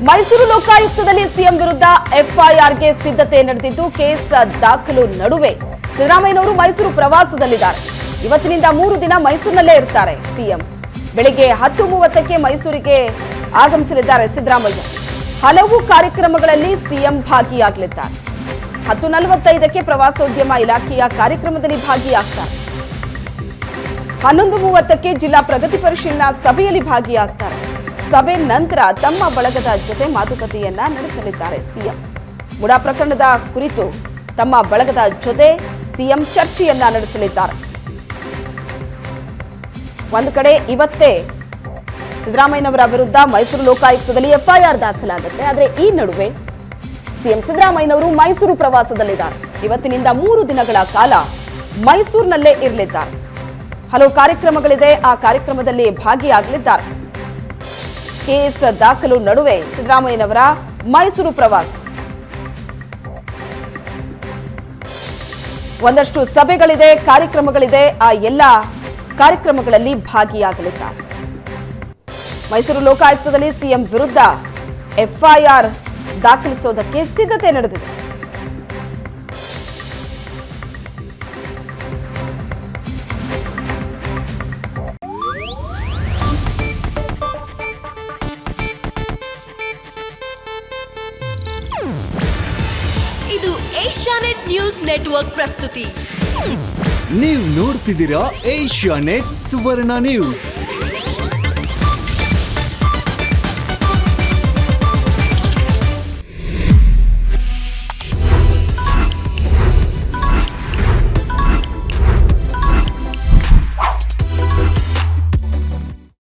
Mysuru ಲೋಕಾಯುಕ್ತದಲ್ಲಿ CM ವಿರುದ್ಧ ಎಫ್ಐಆರ್ಗೆ ಸಿದ್ಧತೆ ನಡೆದಿದ್ದು ಕೇಸ್ ದಾಖಲು ನಡುವೆ ಸಿದ್ದರಾಮಯ್ಯನವರು ಮೈಸೂರು ಪ್ರವಾಸದಲ್ಲಿದ್ದಾರೆ. ಇವತ್ತಿನಿಂದ 3 ದಿನ ಮೈಸೂರಿನಲ್ಲೇ ಇರ್ತಾರೆ ಸಿಎಂ. ಬೆಳಿಗ್ಗೆ 10:30ಕ್ಕೆ ಮೈಸೂರಿಗೆ ಆಗಮಿಸಲಿದ್ದಾರೆ ಸಿದ್ದರಾಮಯ್ಯ. ಹಲವು ಕಾರ್ಯಕ್ರಮಗಳಲ್ಲಿ ಸಿಎಂ ಭಾಗಿಯಾಗಲಿದ್ದಾರೆ. 10:45ಕ್ಕೆ ಪ್ರವಾಸೋದ್ಯಮ ಇಲಾಖೆಯ ಕಾರ್ಯಕ್ರಮದಲ್ಲಿ ಭಾಗಿಯಾಗ್ತಾರೆ. 11:30ಕ್ಕೆ ಜಿಲ್ಲಾ ಪ್ರಗತಿ ಪರಿಶೀಲನಾ ಸಭೆಯಲ್ಲಿ ಭಾಗಿಯಾಗ್ತಾರೆ. ಸಭೆ ನಂತರ ತಮ್ಮ ಬಳಗದ ಜೊತೆ ಮಾತುಕತೆಯನ್ನ ನಡೆಸಲಿದ್ದಾರೆ ಸಿಎಂ. ಮುಡಾ ಪ್ರಕರಣದ ಕುರಿತು ತಮ್ಮ ಬಳಗದ ಜೊತೆ ಸಿಎಂ ಚರ್ಚೆಯನ್ನ ನಡೆಸಲಿದ್ದಾರೆ. ಒಂದು ಕಡೆ ಇವತ್ತೇ ಸಿದ್ದರಾಮಯ್ಯನವರ ವಿರುದ್ಧ ಮೈಸೂರು ಲೋಕಾಯುಕ್ತದಲ್ಲಿ ಎಫ್ಐಆರ್ ದಾಖಲಾಗುತ್ತೆ. ಆದರೆ ಈ ನಡುವೆ ಸಿಎಂ ಸಿದ್ದರಾಮಯ್ಯನವರು ಮೈಸೂರು ಪ್ರವಾಸದಲ್ಲಿದ್ದಾರೆ. ಇವತ್ತಿನಿಂದ 3 ದಿನಗಳ ಕಾಲ ಮೈಸೂರಿನಲ್ಲೇ ಇರಲಿದ್ದಾರೆ. ಹಲವು ಕಾರ್ಯಕ್ರಮಗಳಿದೆ, ಆ ಕಾರ್ಯಕ್ರಮದಲ್ಲಿ ಭಾಗಿಯಾಗಲಿದ್ದಾರೆ. ಕೇಸ್ ದಾಖಲು ನಡುವೆ ಸಿದ್ದರಾಮಯ್ಯನವರ ಮೈಸೂರು ಪ್ರವಾಸ. ಒಂದಷ್ಟು ಸಭೆಗಳಿದೆ, ಕಾರ್ಯಕ್ರಮಗಳಿದೆ, ಆ ಎಲ್ಲ ಕಾರ್ಯಕ್ರಮಗಳಲ್ಲಿ ಭಾಗಿಯಾಗಲಿದ್ದಾರೆ. ಮೈಸೂರು ಲೋಕಾಯುಕ್ತದಲ್ಲಿ ಸಿಎಂ ವಿರುದ್ಧ ಎಫ್ಐಆರ್ ದಾಖಲಿಸೋದಕ್ಕೆ ಸಿದ್ಧತೆ ನಡೆದಿದೆ. ಇದು ಏಷ್ಯಾನೆಟ್ ನ್ಯೂಸ್ ನೆಟ್ವರ್ಕ್ ಪ್ರಸ್ತುತಿ. ನೀವು ನೋಡ್ತಿದ್ದೀರಾ ಏಷ್ಯಾನೆಟ್ ಸುವರ್ಣ ನ್ಯೂಸ್.